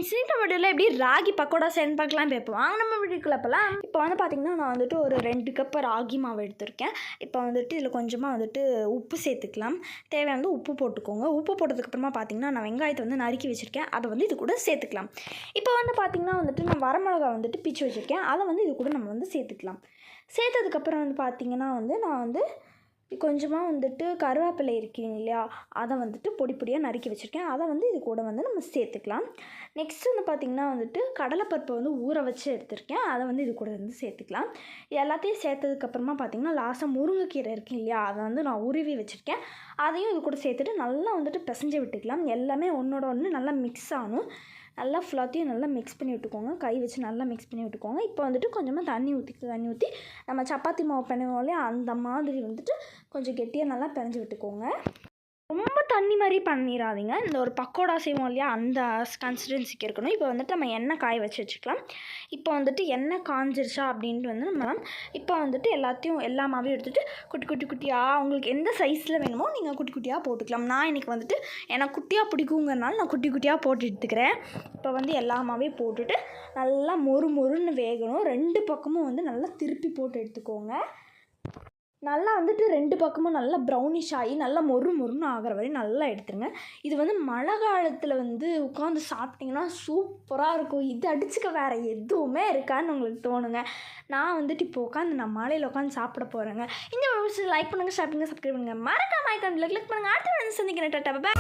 சீக்கிரம் வீடியோவில் எப்படி ராகி பக்கோடா செய்யணும்னு பார்க்கலாம். இப்போ வாங்க நம்ம வீடியோக்குள்ள போகலாம். இப்போ வந்து பார்த்திங்கன்னா நான் வந்துட்டு ஒரு 2 கப் ராகி மாவு எடுத்திருக்கேன். இப்போ வந்துட்டு இதில் கொஞ்சமாக வந்துட்டு உப்பு சேர்த்துக்கலாம். தேவையானது உப்பு போட்டுக்கோங்க. உப்பு போட்டதுக்கப்புறமா பார்த்திங்கன்னா நான் வெங்காயத்தை வந்து நறுக்கி வச்சுருக்கேன். அதை வந்து இது கூட சேர்த்துக்கலாம். இப்போ வந்து பார்த்திங்கன்னா வந்துட்டு நான் வரமிளகா வந்துட்டு பிச்சு வச்சுருக்கேன். அதை வந்து இது கூட நம்ம வந்து சேர்த்துக்கலாம். சேர்த்ததுக்கப்புறம் வந்து பார்த்திங்கன்னா நான் வந்து கொஞ்சமாக வந்துட்டு கருவேப்பிலை இருக்கீங்க இல்லையா, அதை வந்துட்டு பொடி பொடியாக நறுக்கி வச்சுருக்கேன். அதை வந்து இது கூட வந்து நம்ம சேர்த்துக்கலாம். நெக்ஸ்ட் வந்து பார்த்திங்கன்னா வந்துட்டு கடலைப்பருப்பை வந்து ஊற வச்சு எடுத்திருக்கேன். அதை வந்து இது கூட வந்து சேர்த்துக்கலாம். எல்லாத்தையும் சேர்த்ததுக்கப்புறமா பார்த்திங்கன்னா லாஸ்ட்டாக முருங்கைக்கீரை இருக்குது இல்லையா, அதை வந்து நான் உருவி வச்சுருக்கேன். அதையும் இது கூட சேர்த்துட்டு நல்லா வந்துட்டு பிசைஞ்சு விட்டுக்கலாம். எல்லாமே ஒன்றோட ஒன்று நல்லா மிக்ஸ் ஆகணும். நல்லா ஃபுல்லாத்தையும் நல்லா மிக்ஸ் பண்ணி விட்டுக்கோங்க. கை வச்சு நல்லா மிக்ஸ் பண்ணி விட்டுக்கோங்க. இப்போ வந்துட்டு கொஞ்சமாக தண்ணி ஊற்றி நம்ம சப்பாத்தி மாவு பண்ணுவோம் இல்லையா, அந்த மாதிரி வந்துட்டு கொஞ்சம் கெட்டியாக நல்லா பிணைஞ்சு விட்டுக்கோங்க. ரொம்ப தண்ணி மாதிரி பண்ணிடாதீங்க. இந்த ஒரு பக்கோடா செய்வோம் இல்லையா, அந்த கன்சிஸ்டன்சிக்கு இருக்கணும். இப்போ வந்துட்டு நம்ம எண்ணெய் காய வச்சுக்கலாம். இப்போ வந்துட்டு எண்ணெய் காஞ்சிருச்சா அப்படின்ட்டு வந்து நம்ம இப்போ வந்துட்டு எல்லா மாவையும் எடுத்துகிட்டு குட்டி குட்டியாக உங்களுக்கு எந்த சைஸில் வேணுமோ நீங்கள் குட்டி குட்டியாக போட்டுக்கலாம். நான் இன்றைக்கி வந்துட்டு எனக்கு குட்டியாக பிடிக்குங்கிறனால நான் குட்டி குட்டியாக போட்டு எடுத்துக்கிறேன். இப்போ வந்து எல்லா மாவையும் போட்டுட்டு நல்லா மொறுன்னு வேகணும். 2 பக்கமும் வந்து நல்லா திருப்பி போட்டு எடுத்துக்கோங்க. நல்லா வந்துட்டு 2 பக்கமும் நல்லா ப்ரௌனிஷ் ஆகி நல்லா மொறுன்னு ஆகிற வரையும் நல்லா எடுத்துருங்க. இது வந்து மழை காலத்தில் வந்து உட்காந்து சாப்பிட்டிங்கன்னா சூப்பராக இருக்கும். இது அடிச்சுக்க வேறு எதுவுமே இருக்கான்னு உங்களுக்கு தோணுங்க. நான் வந்துட்டு இப்போ உட்காந்து மழையில் உட்காந்து சாப்பிட போகிறேங்க. இந்த வீடியோஸ் லைக் பண்ணுங்கள், ஷேர் பண்ணுங்கள், சப்ஸ்கிரைப் பண்ணுங்கள். மறக்காம ஐகான் கிளிக் பண்ணுங்கள். அடுத்த சந்திக்கிறேன். Tata bye.